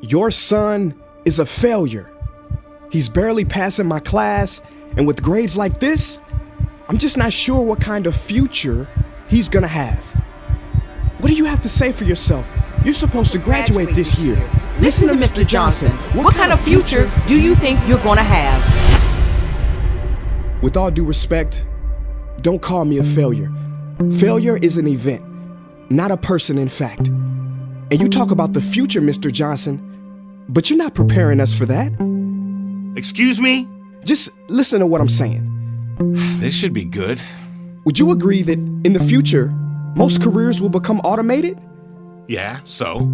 Your son is a failure. He's barely passing my class, and with grades like this, I'm just not sure what kind of future he's gonna have. What do you have to say for yourself? You're supposed to graduate this year. Listen to Mr. Johnson. What kind of future do you think you're gonna have? With all due respect, don't call me a failure. Failure is an event, not a person, in fact. And you talk about the future, Mr. Johnson, but you're not preparing us for that. Excuse me? Just listen to what I'm saying. This should be good. Would you agree that in the future, most careers will become automated? Yeah, so?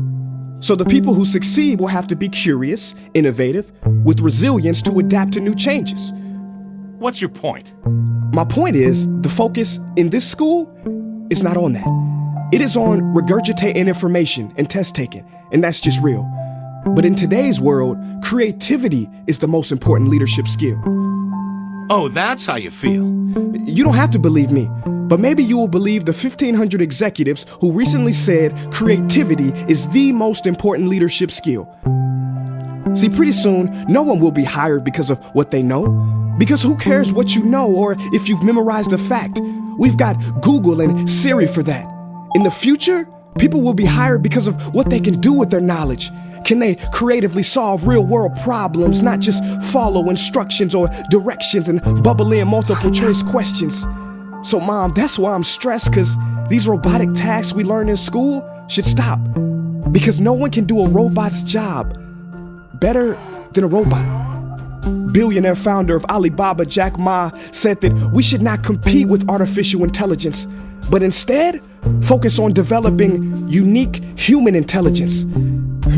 So the people who succeed will have to be curious, innovative, with resilience to adapt to new changes. What's your point? My point is, the focus in this school is not on that. It is on regurgitating information and test taking, and that's just real. But in today's world, creativity is the most important leadership skill. Oh, that's how you feel. You don't have to believe me, but maybe you will believe the 1,500 executives who recently said creativity is the most important leadership skill. See, pretty soon, no one will be hired because of what they know. Because who cares what you know or if you've memorized a fact? We've got Google and Siri for that. In the future, people will be hired because of what they can do with their knowledge. Can they creatively solve real-world problems, not just follow instructions or directions and bubble in multiple choice questions? So, Mom, that's why I'm stressed, because these robotic tasks we learn in school should stop. Because no one can do a robot's job better than a robot. Billionaire founder of Alibaba, Jack Ma, said that we should not compete with artificial intelligence, but instead focus on developing unique human intelligence.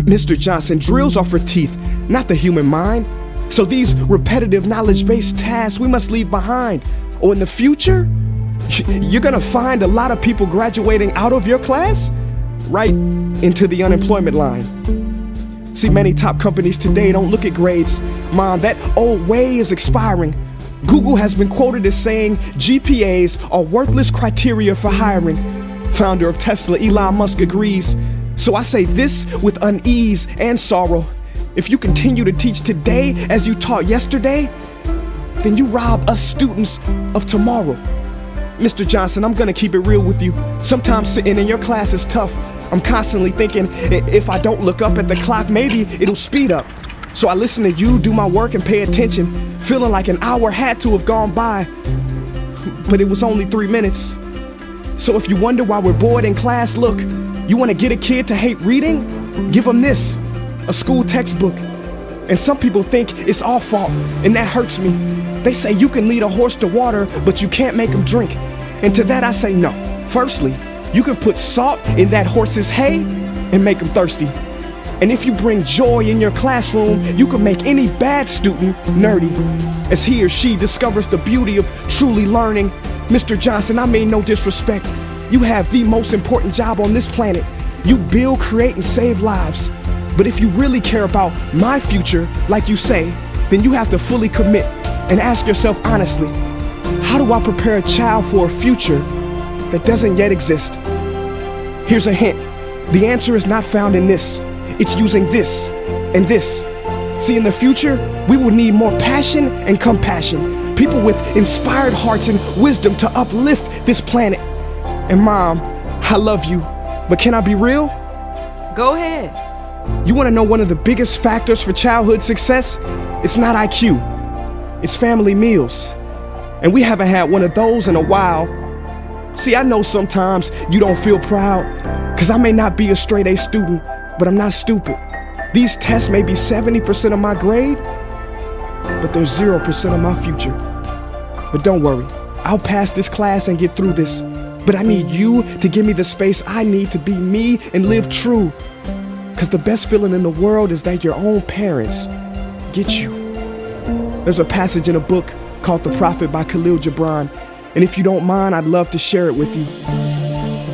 Mr. Johnson, drills are for teeth, not the human mind. So these repetitive knowledge-based tasks we must leave behind. Or in the future, you're gonna find a lot of people graduating out of your class right into the unemployment line. See, many top companies today don't look at grades. Mom, that old way is expiring. Google has been quoted as saying GPAs are worthless criteria for hiring. Founder of Tesla, Elon Musk, agrees. So I say this with unease and sorrow. If you continue to teach today as you taught yesterday, then you rob us students of tomorrow. Mr. Johnson, I'm gonna keep it real with you. Sometimes sitting in your class is tough. I'm constantly thinking, if I don't look up at the clock, maybe it'll speed up. So I listen to you do my work and pay attention, feeling like an hour had to have gone by. But it was only 3 minutes. So if you wonder why we're bored in class, look, you wanna get a kid to hate reading? Give them this, a school textbook. And some people think it's our fault, and that hurts me. They say you can lead a horse to water, but you can't make him drink. And to that I say no. Firstly, you can put salt in that horse's hay and make him thirsty. And if you bring joy in your classroom, you can make any bad student nerdy as he or she discovers the beauty of truly learning. Mr. Johnson, I mean no disrespect. You have the most important job on this planet. You build, create, and save lives. But if you really care about my future, like you say, then you have to fully commit and ask yourself honestly, how do I prepare a child for a future that doesn't yet exist? Here's a hint. The answer is not found in this. It's using this and this. See, in the future, we will need more passion and compassion. People with inspired hearts and wisdom to uplift this planet. And Mom, I love you, but can I be real? Go ahead. You want to know one of the biggest factors for childhood success? It's not IQ. It's family meals. And we haven't had one of those in a while. See, I know sometimes you don't feel proud, because I may not be a straight A student, but I'm not stupid. These tests may be 70% of my grade, but they're 0% of my future. But don't worry, I'll pass this class and get through this. But I need you to give me the space I need to be me and live true. Because the best feeling in the world is that your own parents get you. There's a passage in a book called The Prophet by Khalil Gibran. And if you don't mind, I'd love to share it with you.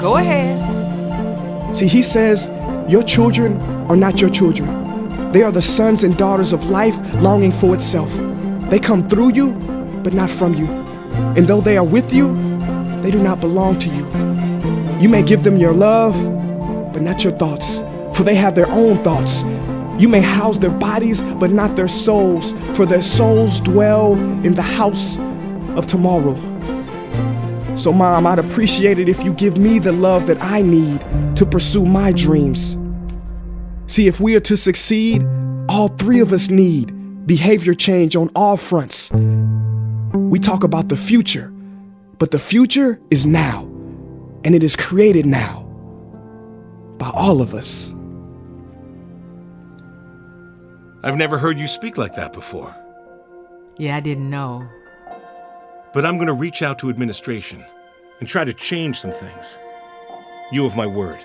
Go ahead. See, he says, your children are not your children. They are the sons and daughters of life longing for itself. They come through you, but not from you. And though they are with you, they do not belong to you. You may give them your love, but not your thoughts, for they have their own thoughts. You may house their bodies, but not their souls, for their souls dwell in the house of tomorrow. So, Mom, I'd appreciate it if you give me the love that I need to pursue my dreams. See, if we are to succeed, all three of us need behavior change on all fronts. We talk about the future, but the future is now, and it is created now by all of us. I've never heard you speak like that before. Yeah, I didn't know. But I'm gonna reach out to administration and try to change some things. You have my word.